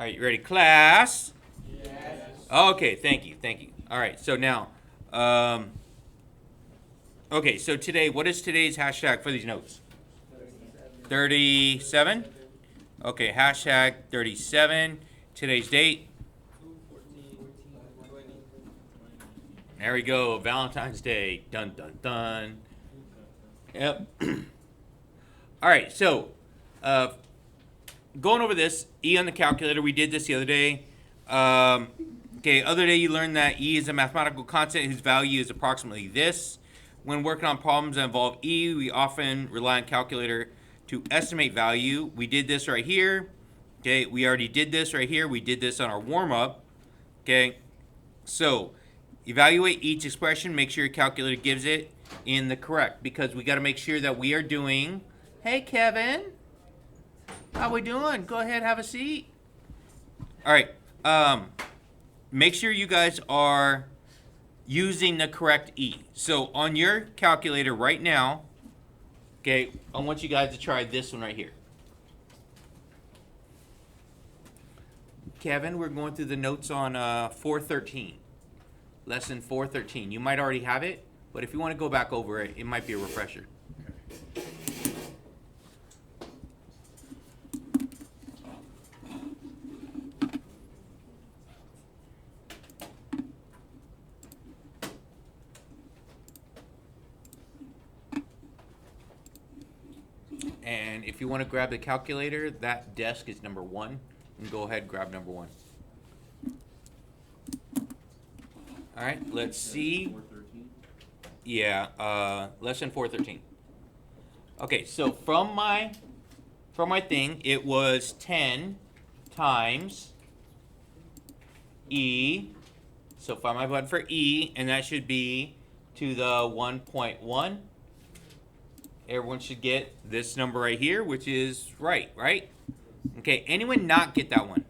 All right, you ready, class? Yes. Okay, thank you. All right, so now, okay, so today, what is today's hashtag for these notes? 37? Okay, hashtag 37. Today's date? There we go, Valentine's Day. Dun, dun, dun. Yep. All right, so going over this, E on the calculator, we did this the other day. Okay, other day you learned that E is a mathematical constant whose value is approximately this. When working on problems that involve E, we often rely on calculator to estimate value. We did this right here. Okay, we already did this right here. We did this on our warm-up. Okay, so evaluate each expression. Make sure your calculator gives it in the correct, because we got to make sure that we are doing. Hey, Kevin. How we doing? Go ahead, have a seat. All right. Make sure you guys are using the correct E. So on your calculator right now, okay, I want you guys to try this one right here. Kevin, we're going through the notes on 413, lesson 413. You might already have it, but if you want to go back over it, it might be a refresher. And if you want to grab the calculator, that desk is number 1. And go ahead and grab number 1. All right, let's see. Yeah, lesson 413. Okay, so from my thing, it was 10 times E. So find my button for E, and that should be to the 1.1. Everyone should get this number right here, which is right? Okay, anyone not get that one?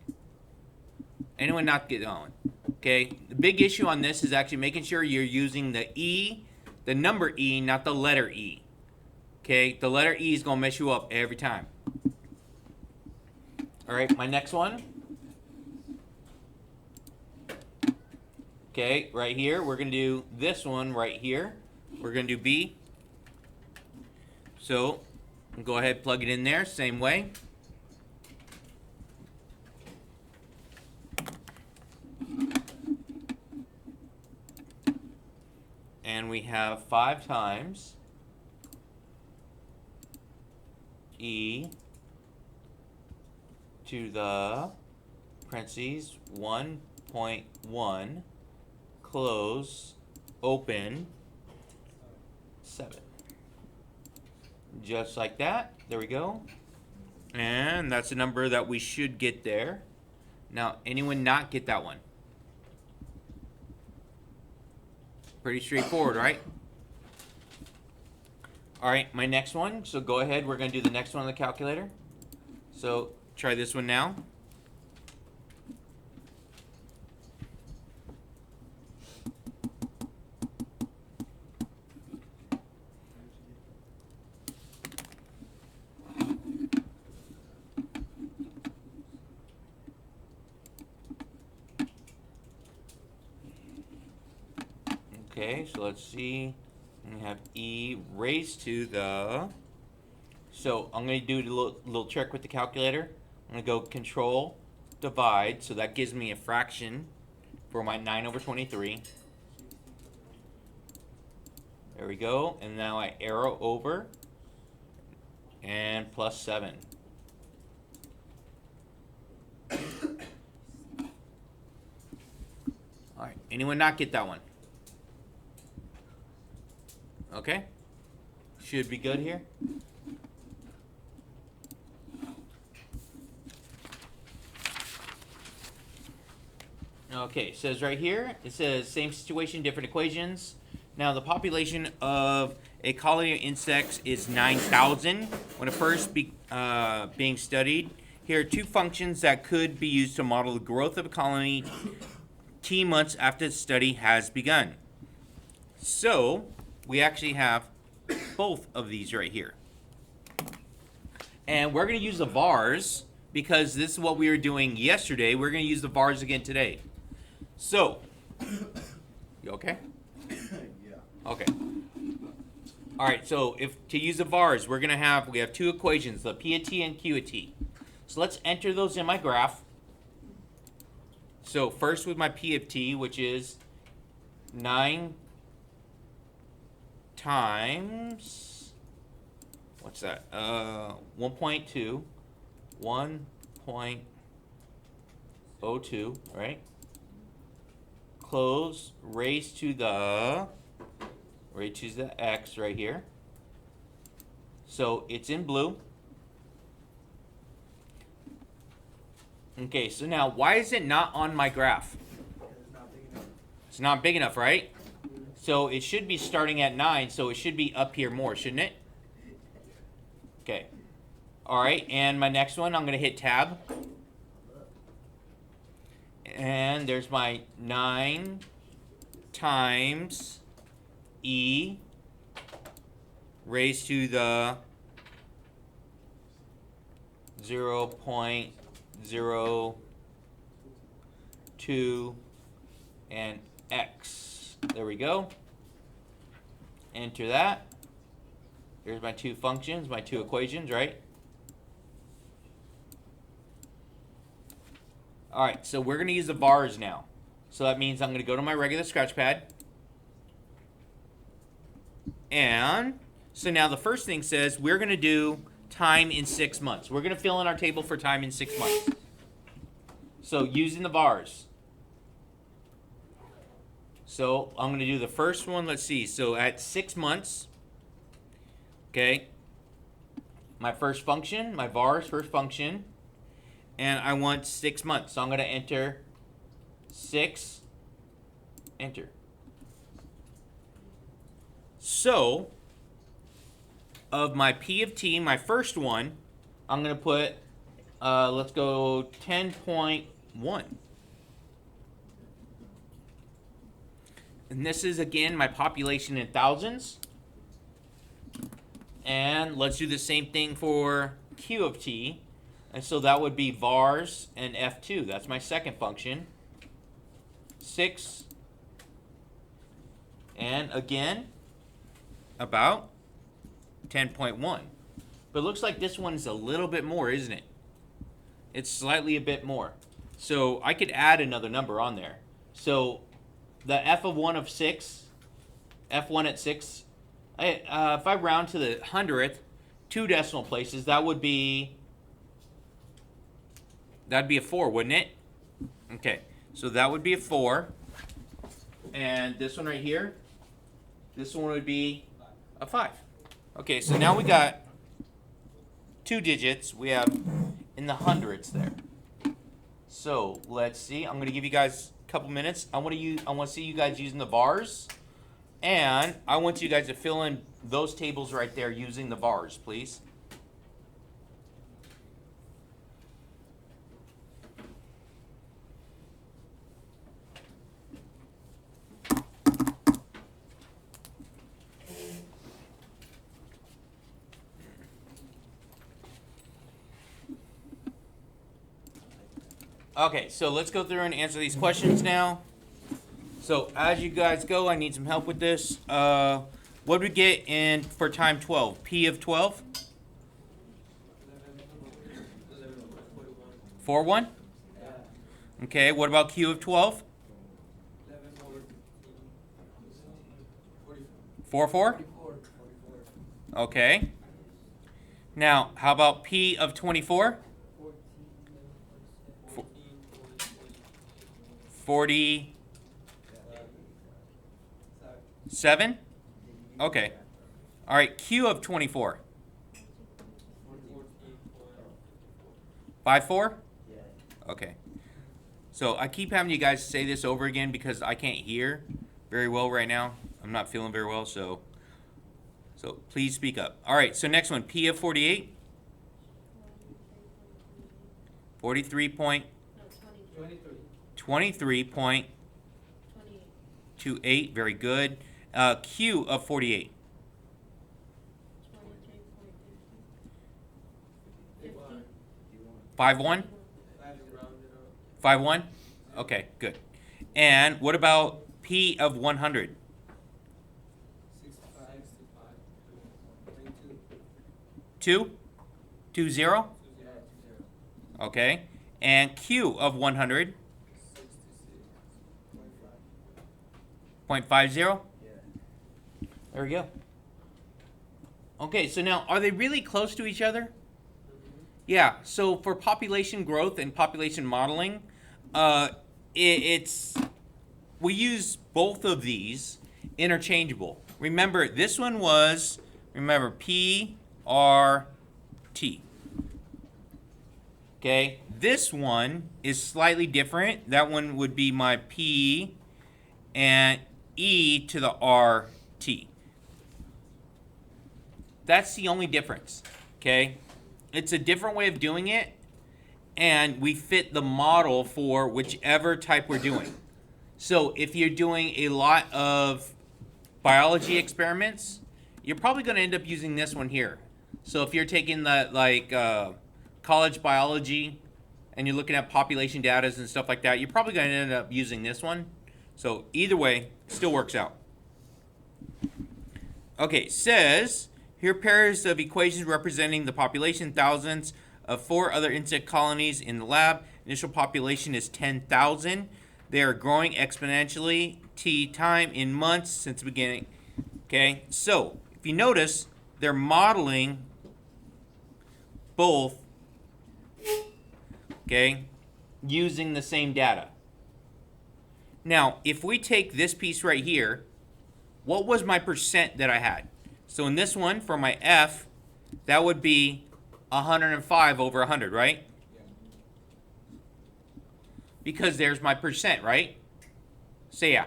Anyone not get that one? Okay, the big issue on this is actually making sure you're using the E, the number E, not the letter E. Okay, the letter E is going to mess you up every time. All right, my next one. Okay, right here, we're going to do this one right here. We're going to do B. So, go ahead, plug it in there, same way. And we have 5 times E to the parentheses 1.1 close open 7. Just like that. There we go. And that's the number that we should get there. Now, anyone not get that one? Pretty straightforward, right? All right, my next one. So go ahead. We're going to do the next one on the calculator. So try this one now. Okay, so let's see. We have E raised to the. So I'm going to do a little trick with the calculator. I'm going to go Control Divide, so that gives me a fraction for my 9 over 23. There we go, and now I arrow over and plus 7. All right, anyone not get that one? Okay, should be good here. Okay, it says right here, it says same situation, different equations. Now the population of a colony of insects is 9,000 when it first being studied. Here are 2 functions that could be used to model the growth of a colony T months after the study has begun. So we actually have both of these right here. And we're going to use the vars because this is what we were doing yesterday. We're going to use the vars again today. So, you okay? Yeah. Okay. All right, so if to use the vars, we have two equations, the P of t and Q of t. So let's enter those in my graph. So first with my P of t, which is 9 times, what's that? 1.2, 1.02, right? Close, raised to the x right here. So it's in blue. Okay, so now why is it not on my graph? It's not big enough, right? So it should be starting at 9, so it should be up here more, shouldn't it? Okay. All right, and my next one, I'm going to hit tab. And there's my 9 times e raised to the 0.02 and x. There we go. Enter that. Here's my two functions, my two equations, right? All right, so we're going to use the vars now. So that means I'm going to go to my regular scratch pad. And so now the first thing says we're going to do time in 6 months. We're going to fill in our table for time in 6 months. So using the vars. So I'm going to do the first one. Let's see. So at 6 months, okay, my first function, my vars first function, and I want 6 months. So I'm going to enter 6, enter. So of my P of t, my first one, I'm going to put, let's go 10.1. And this is, again, my population in thousands. And let's do the same thing for Q of t. And so that would be vars and F2. That's my second function. 6. And again, about 10.1. But it looks like this one's a little bit more, isn't it? It's slightly a bit more. So I could add another number on there. So the f of 1 of 6, f1 at 6, if I round to the 100th, 2 decimal places, that'd be a 4, wouldn't it? Okay, so that would be a 4. And this one right here, this one would be a 5. Okay, so now we got 2 digits. We have in the hundreds there. So let's see. I'm going to give you guys a couple minutes. I want to see you guys using the vars, and I want you guys to fill in those tables right there using the vars, please. Okay, so let's go through and answer these questions now. So as you guys go, I need some help with this. What do we get in for time 12? P of 12? 4-1? Okay, what about Q of 12? 4-4? Okay. Now, how about P of 24? 47? Okay. All right, Q of 24. 5-4? Okay. So I keep having you guys say this over again because I can't hear very well right now. I'm not feeling very well, so please speak up. All right, so next one, P of 48. 43 point. 23.28. Very good. Q of 48. 53.50. 5-1? 5-1? Okay, good. And what about P of 100? 2? 2-0? Okay. And Q of 100? 0.50? There we go. Okay, so now, are they really close to each other? Yeah, so for population growth and population modeling, we use both of these interchangeable. Remember, this one was, P, R, T. Okay, this one is slightly different. That one would be my P and E to the R, T. That's the only difference, okay? It's a different way of doing it, and we fit the model for whichever type we're doing. So if you're doing a lot of biology experiments, you're probably going to end up using this one here. So if you're taking the college biology and you're looking at population data and stuff like that, you're probably going to end up using this one. So either way, still works out. Okay, says, here are pairs of equations representing the population thousands of 4 other insect colonies in the lab. Initial population is 10,000. They are growing exponentially, T time in months since the beginning. Okay, so if you notice, they're modeling both, okay, using the same data. Now, if we take this piece right here, what was my percent that I had? So in this one, for my F, that would be 105 over 100, right? Because there's my percent, right? Say yeah.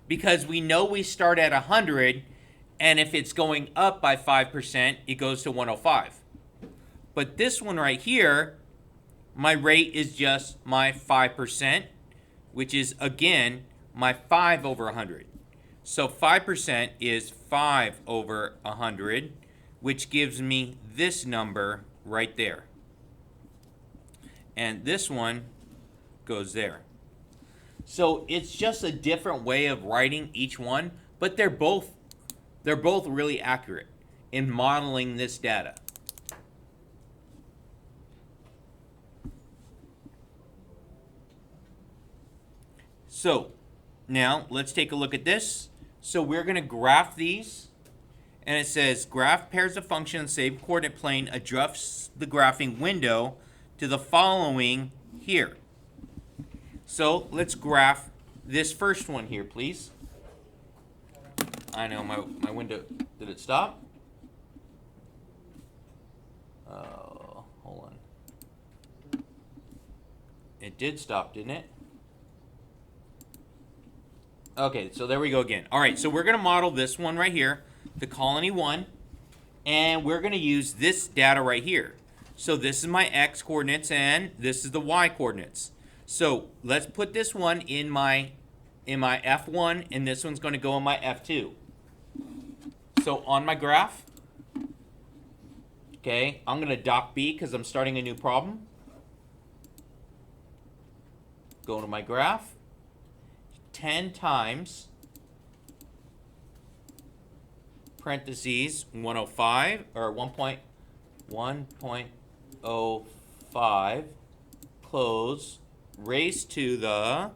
Because we know we start at 100, and if it's going up by 5%, it goes to 105. But this one right here, my rate is just my 5%, which is, again, my 5 over 100. So 5% is 5 over 100, which gives me this number right there. And this one goes there. So it's just a different way of writing each one, but they're both really accurate in modeling this data. So now let's take a look at this. So we're going to graph these, and it says graph pairs of functions, same coordinate plane, adjusts the graphing window to the following here. So let's graph this first one here, please. I know my window, did it stop? Hold on. It did stop, didn't it? Okay, so there we go again. All right, so we're going to model this one right here, the colony 1, and we're going to use this data right here. So this is my x coordinates, and this is the y coordinates. So let's put this one in my F1, and this one's going to go in my F2. So on my graph, okay, I'm going to dock B because I'm starting a new problem. Go to my graph. 10 times parentheses 105 or 1.05 close raised to the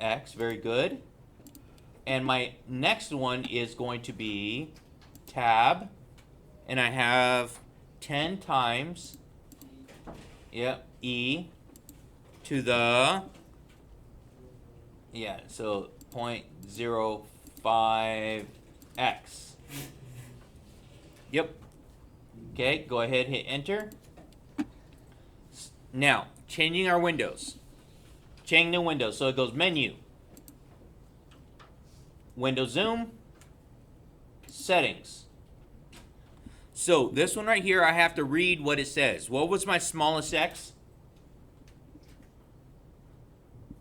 x, very good. And my next one is going to be tab, and I have 10 times e to the so 0.05x. Yep. Okay, go ahead, hit enter. Now, changing our windows. Changing the windows. So it goes menu, window zoom, settings. So this one right here, I have to read what it says. What was my smallest x?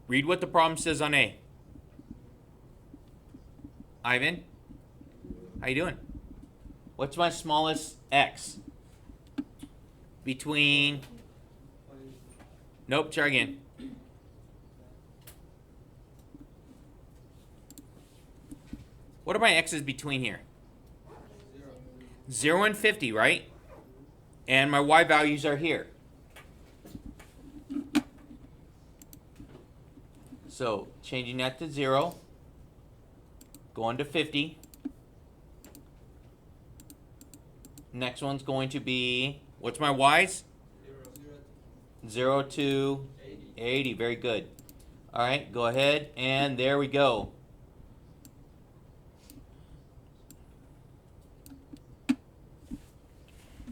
Read what the problem says on A. Ivan, how you doing? What's my smallest x? Between Nope, try again. What are my x's between here? 0 and 50, right? And my y values are here. So changing that to 0, going to 50. Next one's going to be, what's my y's? 0 to 80. Very good. All right, go ahead, and there we go.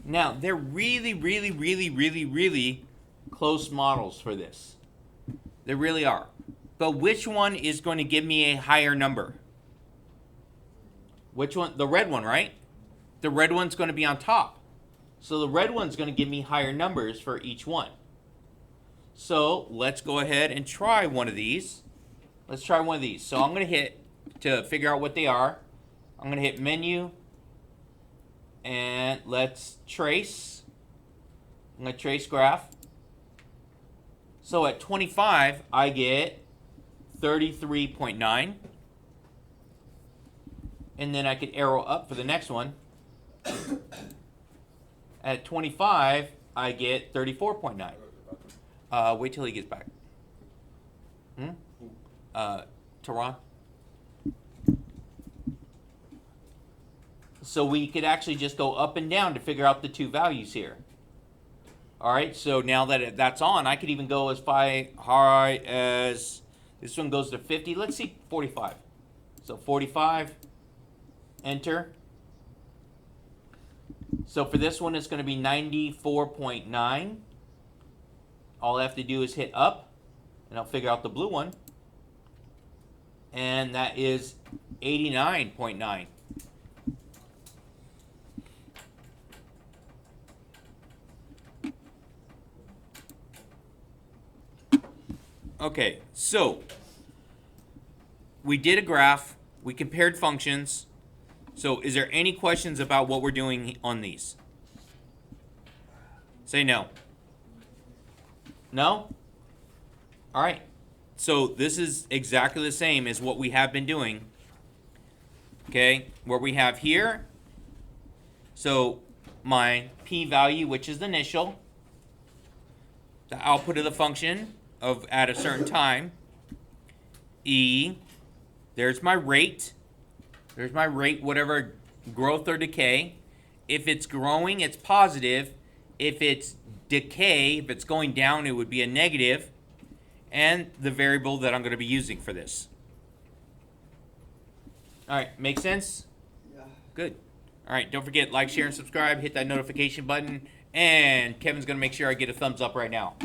Now, they're really, really, really, really, really close models for this. They really are. But which one is going to give me a higher number? Which one? The red one, right? The red one's going to be on top. So the red one's going to give me higher numbers for each one. So let's go ahead and try one of these. Let's try one of these. So I'm going to hit, to figure out what they are, I'm going to hit menu. And let's trace. I'm going to trace graph. So at 25, I get 33.9. And then I could arrow up for the next one. At 25, I get 34.9. Wait till he gets back. Tehran. So we could actually just go up and down to figure out the two values here. All right, so now that that's on, I could even go as high as, this one goes to 50. Let's see, 45. So 45, enter. So for this one, it's going to be 94.9. All I have to do is hit up, and I'll figure out the blue one. And that is 89.9. Okay, so we did a graph, we compared functions. So is there any questions about what we're doing on these? Say no. No? All right. So this is exactly the same as what we have been doing. Okay, where we have here, so my p-value, which is the initial, the output of the function of at a certain time, e, there's my rate, whatever growth or decay. If it's growing, it's positive. If it's decay, if it's going down, it would be a negative. And the variable that I'm going to be using for this. All right, make sense? Yeah. Good. All right, don't forget, like, share, and subscribe. Hit that notification button. And Kevin's going to make sure I get a thumbs up right now.